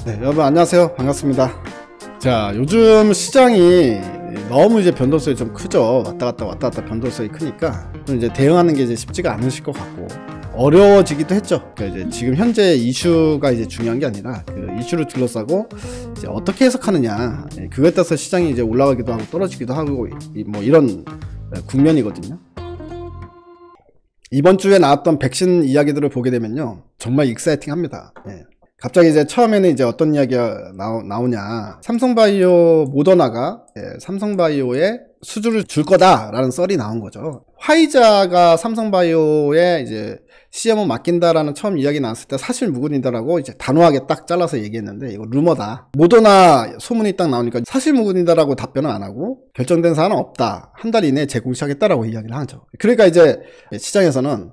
네, 여러분 안녕하세요. 반갑습니다. 자, 요즘 시장이 너무 이제 변동성이 좀 크죠. 왔다 갔다 변동성이 크니까 좀 이제 대응하는 게 이제 쉽지가 않으실 것 같고 어려워지기도 했죠. 그러니까 이제 지금 현재 이슈가 이제 중요한 게 아니라 그 이슈를 둘러싸고 이제 어떻게 해석하느냐, 그거에 따라서 시장이 이제 올라가기도 하고 떨어지기도 하고 뭐 이런 국면이거든요. 이번 주에 나왔던 백신 이야기들을 보게 되면요, 정말 익사이팅합니다. 갑자기 이제 처음에는 이제 어떤 이야기가 나오냐, 삼성바이오 모더나가 삼성바이오에 수주를 줄 거다라는 썰이 나온 거죠. 화이자가 삼성바이오에 이제 CMO 맡긴다라는 처음 이야기 나왔을 때 사실 무근이다라고 이제 단호하게 딱 잘라서 얘기했는데, 이거 루머다. 모더나 소문이 딱 나오니까 사실 무근이다라고 답변은 안 하고 결정된 사안은 없다, 한 달 이내에 재공시하겠다라고 이야기를 하죠. 그러니까 이제 시장에서는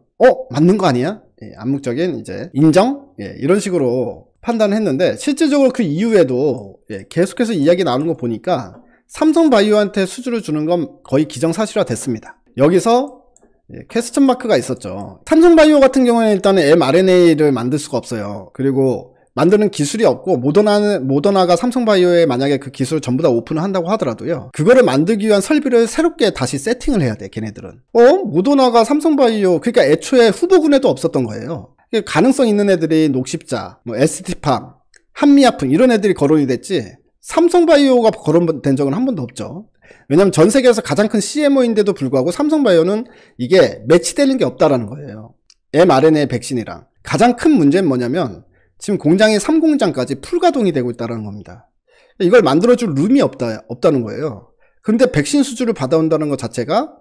맞는 거 아니야? 암묵적인 이제 인정? 이런 식으로 판단을 했는데, 실질적으로 그 이후에도 계속해서 이야기 나오는 거 보니까 삼성바이오한테 수주를 주는 건 거의 기정사실화 됐습니다. 여기서 퀘스천 마크가 있었죠. 삼성바이오 같은 경우에는 일단은 mRNA를 만들 수가 없어요. 그리고 만드는 기술이 없고, 모더나가 삼성바이오에 만약에 그 기술을 전부 다 오픈을 한다고 하더라도요, 그거를 만들기 위한 설비를 새롭게 다시 세팅을 해야 돼, 걔네들은. 모더나가 삼성바이오, 그러니까 애초에 후보군에도 없었던 거예요. 가능성 있는 애들이 녹십자, 뭐 ST팜, 한미약품 이런 애들이 거론이 됐지, 삼성바이오가 거론된 적은 한 번도 없죠. 왜냐면 전 세계에서 가장 큰 CMO인데도 불구하고 삼성바이오는 이게 매치되는 게 없다라는 거예요. mRNA 백신이랑. 가장 큰 문제는 뭐냐면 지금 공장이 3공장까지 풀가동이 되고 있다는 겁니다. 이걸 만들어줄 룸이 없다는 거예요. 그런데 백신 수주를 받아온다는 것 자체가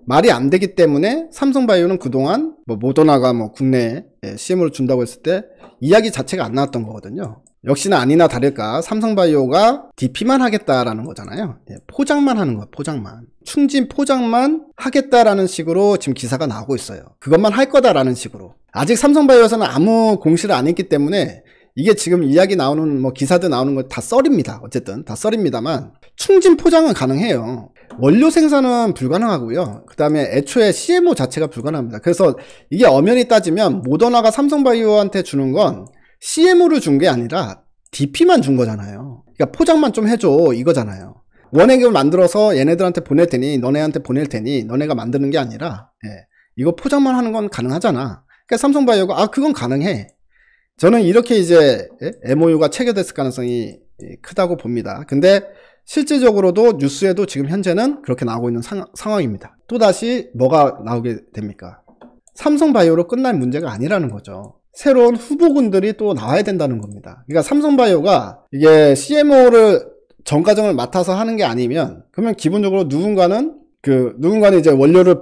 말이 안 되기 때문에 삼성바이오는 그동안 뭐 모더나가 뭐 국내에 CMO를 준다고 했을 때 이야기 자체가 안 나왔던 거거든요. 역시나 아니나 다를까 삼성바이오가 DP만 하겠다라는 거잖아요. 포장만 하는 거야, 포장만. 충진 포장만 하겠다라는 식으로 지금 기사가 나오고 있어요. 그것만 할 거다라는 식으로. 아직 삼성바이오에서는 아무 공시를 안 했기 때문에 이게 지금 이야기 나오는 뭐 기사들 나오는 거 다 썰입니다. 어쨌든 다 썰입니다만 충진 포장은 가능해요. 원료 생산은 불가능하고요. 그 다음에 애초에 CMO 자체가 불가능합니다. 그래서 이게 엄연히 따지면 모더나가 삼성바이오한테 주는 건 CMO를 준 게 아니라 DP만 준 거잖아요. 그러니까 포장만 좀 해줘, 이거잖아요. 원액을 만들어서 얘네들한테 보낼 테니, 너네한테 보낼 테니, 너네가 만드는 게 아니라 이거 포장만 하는 건 가능하잖아. 그러니까 삼성바이오가 그건 가능해. 저는 이렇게 이제 MOU가 체결됐을 가능성이 크다고 봅니다. 근데 실질적으로도 뉴스에도 지금 현재는 그렇게 나오고 있는 상황입니다. 또다시 뭐가 나오게 됩니까? 삼성바이오로 끝날 문제가 아니라는 거죠. 새로운 후보군들이 또 나와야 된다는 겁니다. 그러니까 삼성바이오가 이게 CMO를 전 과정을 맡아서 하는 게 아니면, 그러면 기본적으로 누군가는 이제 원료를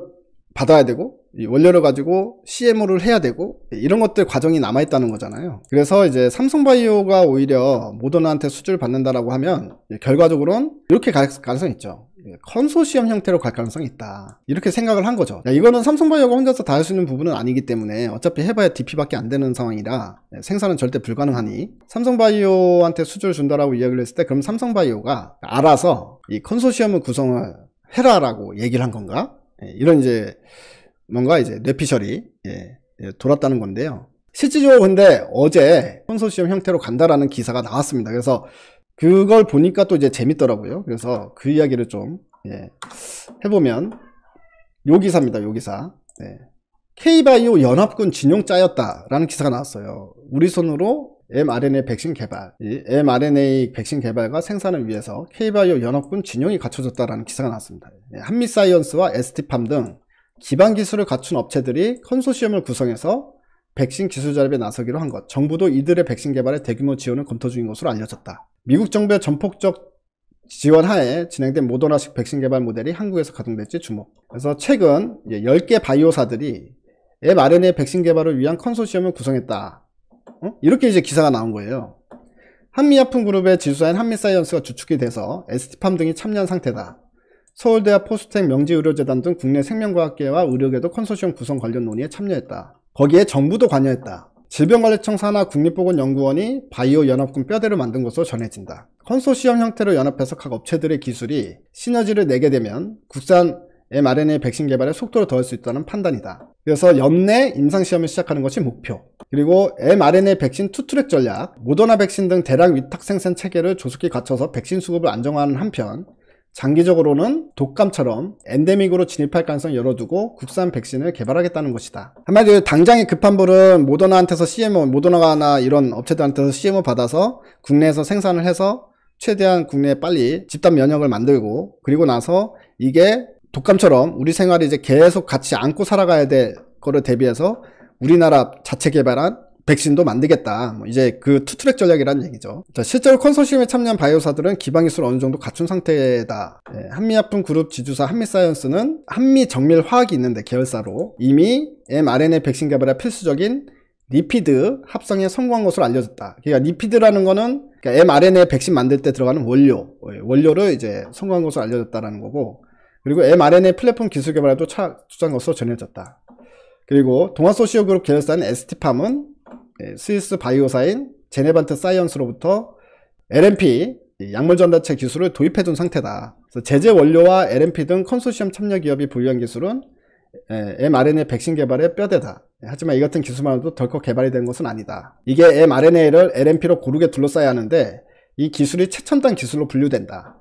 받아야 되고, 이 원료를 가지고 CMO를 해야 되고, 이런 것들 과정이 남아있다는 거잖아요. 그래서 이제 삼성바이오가 오히려 모더나한테 수주를 받는다라고 하면 결과적으로는 이렇게 갈 가능성이 있죠. 컨소시엄 형태로 갈 가능성이 있다, 이렇게 생각을 한 거죠. 이거는 삼성바이오가 혼자서 다 할 수 있는 부분은 아니기 때문에 어차피 해봐야 DP밖에 안 되는 상황이라 생산은 절대 불가능하니, 삼성바이오한테 수주를 준다라고 이야기를 했을 때 그럼 삼성바이오가 알아서 이 컨소시엄을 구성을 해라라고 얘기를 한 건가? 이런 이제 뭔가 이제 뇌피셜이 돌았다는 건데요. 실질적으로 근데 어제 컨소시엄 형태로 간다라는 기사가 나왔습니다. 그래서 그걸 보니까 또 이제 재밌더라고요. 그래서 그 이야기를 좀 해보면, 요 기사입니다. 요 기사. K바이오 연합군 진용짜였다라는 기사가 나왔어요. 우리 손으로 mRNA 백신 개발, 이 mRNA 백신 개발과 생산을 위해서 K바이오 연합군 진용이 갖춰졌다라는 기사가 나왔습니다. 한미사이언스와 ST팜 등 기반 기술을 갖춘 업체들이 컨소시엄을 구성해서 백신 기술 자립에 나서기로 한 것. 정부도 이들의 백신 개발에 대규모 지원을 검토 중인 것으로 알려졌다. 미국 정부의 전폭적 지원 하에 진행된 모더나식 백신 개발 모델이 한국에서 가동될지 주목. 그래서 최근 10개 바이오사들이 mRNA 백신 개발을 위한 컨소시엄을 구성했다, 이렇게 이제 기사가 나온 거예요. 한미약품그룹의 지주사인 한미사이언스가 주축이 돼서 ST팜 등이 참여한 상태다. 서울대와 포스텍 명지의료재단 등 국내 생명과학계와 의료계도 컨소시엄 구성 관련 논의에 참여했다. 거기에 정부도 관여했다. 질병관리청 산하 국립보건연구원이 바이오 연합군 뼈대를 만든 것으로 전해진다. 컨소시엄 형태로 연합해서 각 업체들의 기술이 시너지를 내게 되면 국산 mRNA 백신 개발에 속도를 더할 수 있다는 판단이다. 그래서 연내 임상시험을 시작하는 것이 목표. 그리고 mRNA 백신 투트랙 전략, 모더나 백신 등 대량 위탁 생산 체계를 조속히 갖춰서 백신 수급을 안정화하는 한편 장기적으로는 독감처럼 엔데믹으로 진입할 가능성을 열어두고 국산 백신을 개발하겠다는 것이다. 한마디로 당장의 급한 불은 모더나한테서 CMO, 모더나나 이런 업체들한테서 CMO 받아서 국내에서 생산을 해서 최대한 국내에 빨리 집단 면역을 만들고, 그리고 나서 이게 독감처럼 우리 생활이 이제 계속 같이 안고 살아가야 될 거를 대비해서 우리나라 자체 개발한 백신도 만들겠다. 이제 그 투트랙 전략이라는 얘기죠. 자, 실제로 컨소시엄에 참여한 바이오사들은 기반 기술을 어느 정도 갖춘 상태다. 한미약품 그룹 지주사 한미사이언스는 한미정밀화학이 있는데 계열사로 이미 mRNA 백신 개발에 필수적인 리피드 합성에 성공한 것으로 알려졌다. 그러니까 리피드라는 거는 그러니까 mRNA 백신 만들 때 들어가는 원료를 이제 성공한 것으로 알려졌다라는 거고, 그리고 mRNA 플랫폼 기술 개발에도 투자한 것으로 전해졌다. 그리고 동아소시오 그룹 계열사인 ST팜은 스위스 바이오사인 제네반트 사이언스로부터 LNP 약물 전달체 기술을 도입해둔 상태다. 그래서 제재 원료와 LNP 등 컨소시엄 참여 기업이 보유한 기술은 mRNA 백신 개발의 뼈대다. 하지만 이 같은 기술만으로도 덜컥 개발이 된 것은 아니다. 이게 mRNA를 LNP로 고르게 둘러싸야 하는데 이 기술이 최첨단 기술로 분류된다.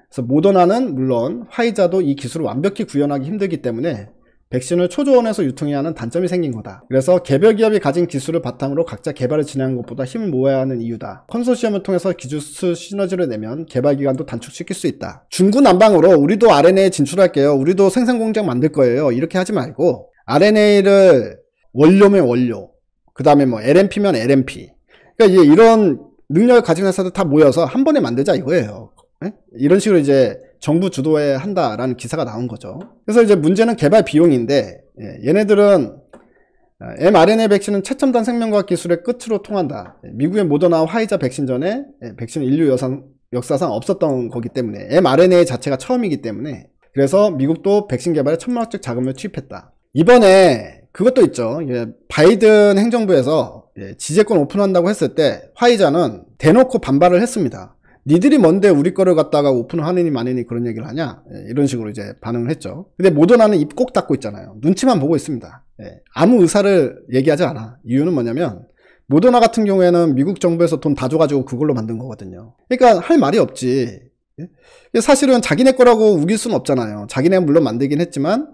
그래서 모더나는 물론 화이자도 이 기술을 완벽히 구현하기 힘들기 때문에 백신을 초저온에서 유통해야 하는 단점이 생긴 거다. 그래서 개별 기업이 가진 기술을 바탕으로 각자 개발을 진행하는 것보다 힘을 모아야 하는 이유다. 컨소시엄을 통해서 기술 시너지를 내면 개발 기간도 단축시킬 수 있다. 중구난방으로 우리도 RNA 진출할게요, 우리도 생산 공장 만들 거예요, 이렇게 하지 말고 RNA를 원료면 원료, 그 다음에 뭐 LNP면 LNP, 그러니까 이런 능력을 가진 회사들 다 모여서 한 번에 만들자 이거예요. 이런 식으로 이제 정부 주도에 한다라는 기사가 나온 거죠. 그래서 이제 문제는 개발 비용인데, 얘네들은 mRNA 백신은 최첨단 생명과학 기술의 끝으로 통한다. 미국의 모더나와 화이자 백신 전에 백신은 인류 역사상 없었던 거기 때문에 mRNA 자체가 처음이기 때문에, 그래서 미국도 백신 개발에 천문학적 자금을 투입했다. 이번에 그것도 있죠. 바이든 행정부에서 지재권 오픈한다고 했을 때 화이자는 대놓고 반발을 했습니다. 니들이 뭔데 우리 거를 갖다가 오픈을 하느니 마느니 그런 얘기를 하냐, 이런 식으로 이제 반응을 했죠. 근데 모더나는 입 꼭 닫고 있잖아요. 눈치만 보고 있습니다. 아무 의사를 얘기하지 않아. 이유는 뭐냐면 모더나 같은 경우에는 미국 정부에서 돈 다 줘가지고 그걸로 만든 거거든요. 그러니까 할 말이 없지. 사실은 자기네 거라고 우길 수는 없잖아요. 자기네가 물론 만들긴 했지만,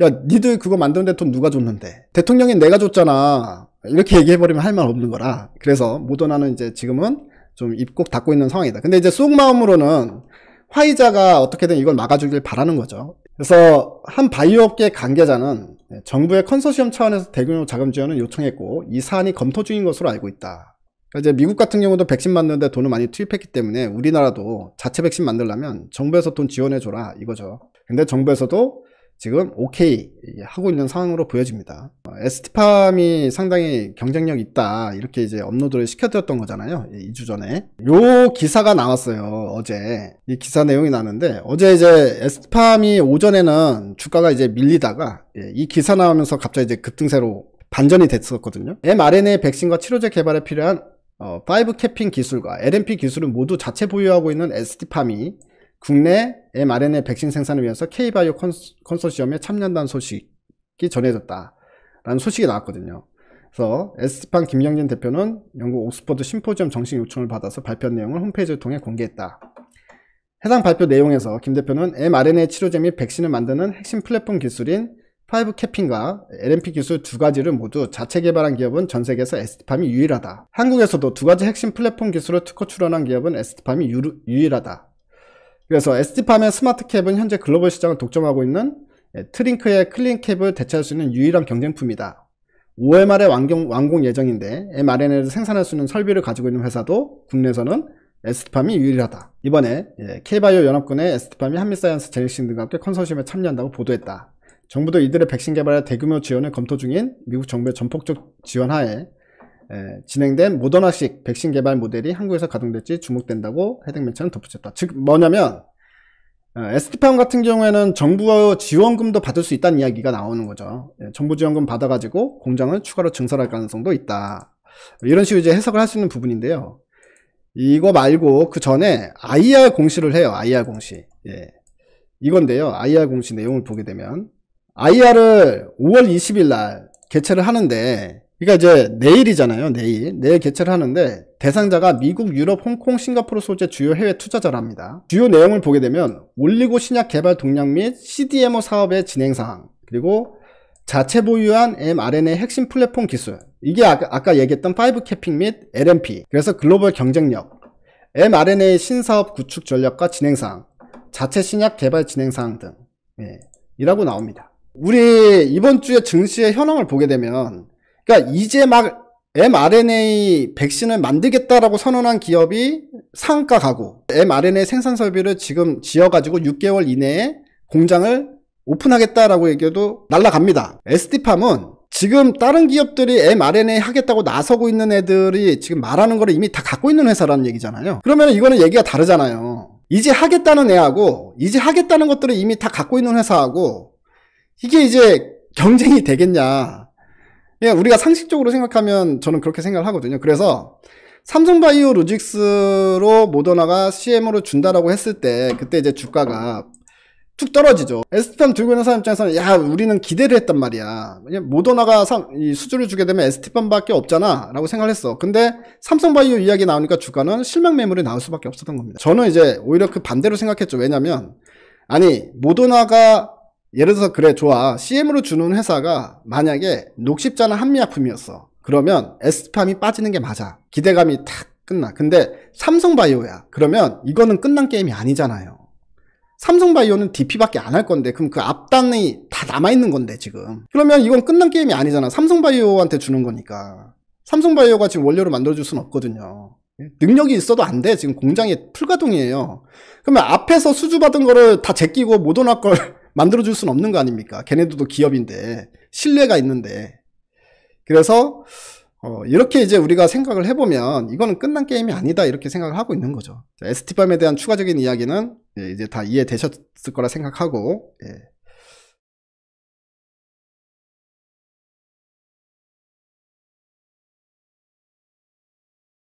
야 니들 그거 만드는데 돈 누가 줬는데, 대통령이 내가 줬잖아, 이렇게 얘기해버리면 할 말 없는 거라. 그래서 모더나는 이제 지금은 좀 입 꼭 닫고 있는 상황이다. 근데 이제 속마음으로는 화이자가 어떻게든 이걸 막아주길 바라는 거죠. 그래서 한 바이오업계 관계자는 정부의 컨소시엄 차원에서 대규모 자금 지원을 요청했고 이 사안이 검토 중인 것으로 알고 있다. 그러니까 이제 미국 같은 경우도 백신 만드는데 돈을 많이 투입했기 때문에 우리나라도 자체 백신 만들려면 정부에서 돈 지원해줘라 이거죠. 근데 정부에서도 지금 오케이 하고 있는 상황으로 보여집니다. ST팜이 상당히 경쟁력 있다 이렇게 이제 업로드를 시켜드렸던 거잖아요. 2주 전에 요 기사가 나왔어요. 어제 이 기사 내용이 나왔는데, 어제 이제 ST팜이 오전에는 주가가 이제 밀리다가 이 기사 나오면서 갑자기 이제 급등세로 반전이 됐었거든요. mRNA 백신과 치료제 개발에 필요한 5 캐핑 기술과 LNP 기술을 모두 자체 보유하고 있는 ST팜이 국내 mRNA 백신 생산을 위해서 K바이오 컨소시엄에 참여한다는 소식이 전해졌다라는 소식이 나왔거든요. 그래서 ST팜 김영진 대표는 영국 옥스퍼드 심포지엄 정식 요청을 받아서 발표한 내용을 홈페이지를 통해 공개했다. 해당 발표 내용에서 김 대표는 mRNA 치료제 및 백신을 만드는 핵심 플랫폼 기술인 5 캐핑과 LNP 기술 두 가지를 모두 자체 개발한 기업은 전 세계에서 ST팜이 유일하다. 한국에서도 두 가지 핵심 플랫폼 기술을 특허 출원한 기업은 ST팜이 유일하다. 그래서 ST팜의 스마트캡은 현재 글로벌 시장을 독점하고 있는 트링크의 클린캡을 대체할 수 있는 유일한 경쟁품이다. 5월 말에 완공 예정인데 mRNA를 생산할 수 있는 설비를 가지고 있는 회사도 국내에서는 ST팜이 유일하다. 이번에 K바이오 연합군의 ST팜이 한미사이언스 제넥신 등과 함께 컨소시엄에 참여한다고 보도했다. 정부도 이들의 백신 개발에 대규모 지원을 검토 중인 미국 정부의 전폭적 지원하에 진행된 모더나식 백신 개발 모델이 한국에서 가동될지 주목된다고 해당 매체는 덧붙였다. 즉 뭐냐면 ST팜 같은 경우에는 정부 지원금도 받을 수 있다는 이야기가 나오는 거죠. 정부 지원금 받아가지고 공장을 추가로 증설할 가능성도 있다. 이런 식으로 이제 해석을 할 수 있는 부분인데요. 이거 말고 그 전에 IR 공시를 해요. IR 공시. 이건데요. IR 공시 내용을 보게 되면 IR을 5월 20일 날 개최를 하는데, 그러니까 이제 내일이잖아요. 내일 개최를 하는데 대상자가 미국, 유럽, 홍콩, 싱가포르 소재 주요 해외 투자자랍니다. 주요 내용을 보게 되면 올리고 신약 개발 동향 및 CDMO 사업의 진행 사항, 그리고 자체 보유한 mRNA 핵심 플랫폼 기술, 이게 아까 얘기했던 5캐핑 및 LNP, 그래서 글로벌 경쟁력, mRNA 신사업 구축 전략과 진행사항, 자체 신약 개발 진행사항 등, 이라고 나옵니다. 우리 이번 주에 증시의 현황을 보게 되면, 그러니까 이제 막 mRNA 백신을 만들겠다라고 선언한 기업이 상한가 가고, mRNA 생산 설비를 지금 지어가지고 6개월 이내에 공장을 오픈하겠다라고 얘기해도 날라갑니다. ST팜은 지금 다른 기업들이 mRNA 하겠다고 나서고 있는 애들이 지금 말하는 거를 이미 다 갖고 있는 회사라는 얘기잖아요. 그러면 이거는 얘기가 다르잖아요. 이제 하겠다는 애하고 이제 하겠다는 것들을 이미 다 갖고 있는 회사하고 이게 이제 경쟁이 되겠냐. 우리가 상식적으로 생각하면 저는 그렇게 생각을 하거든요. 그래서 삼성바이오로직스로 모더나가 CM으로 준다라고 했을 때 그때 이제 주가가 툭 떨어지죠. ST팜 들고 있는 사람 입장에서는 야, 우리는 기대를 했단 말이야. 모더나가 이 수주를 주게 되면 ST팜밖에 없잖아 라고 생각을 했어. 근데 삼성바이오 이야기 나오니까 주가는 실망 매물이 나올 수밖에 없었던 겁니다. 저는 이제 오히려 그 반대로 생각했죠. 왜냐면 아니 모더나가 예를 들어서 그래 좋아, CM으로 주는 회사가 만약에 녹십자나 한미약품이었어. 그러면 ST팜이 빠지는 게 맞아. 기대감이 탁 끝나. 근데 삼성바이오야. 그러면 이거는 끝난 게임이 아니잖아요. 삼성바이오는 DP밖에 안 할 건데, 그럼 그 앞단이 다 남아있는 건데 지금. 그러면 이건 끝난 게임이 아니잖아. 삼성바이오한테 주는 거니까. 삼성바이오가 지금 원료를 만들어줄 수는 없거든요. 능력이 있어도 안 돼. 지금 공장이 풀가동이에요. 그러면 앞에서 수주받은 거를 다 제끼고 모더나 걸 만들어줄 수는 없는 거 아닙니까? 걔네들도 기업인데 신뢰가 있는데. 그래서 이렇게 이제 우리가 생각을 해보면 이거는 끝난 게임이 아니다 이렇게 생각을 하고 있는 거죠. ST팜에 대한 추가적인 이야기는 이제 다 이해되셨을 거라 생각하고,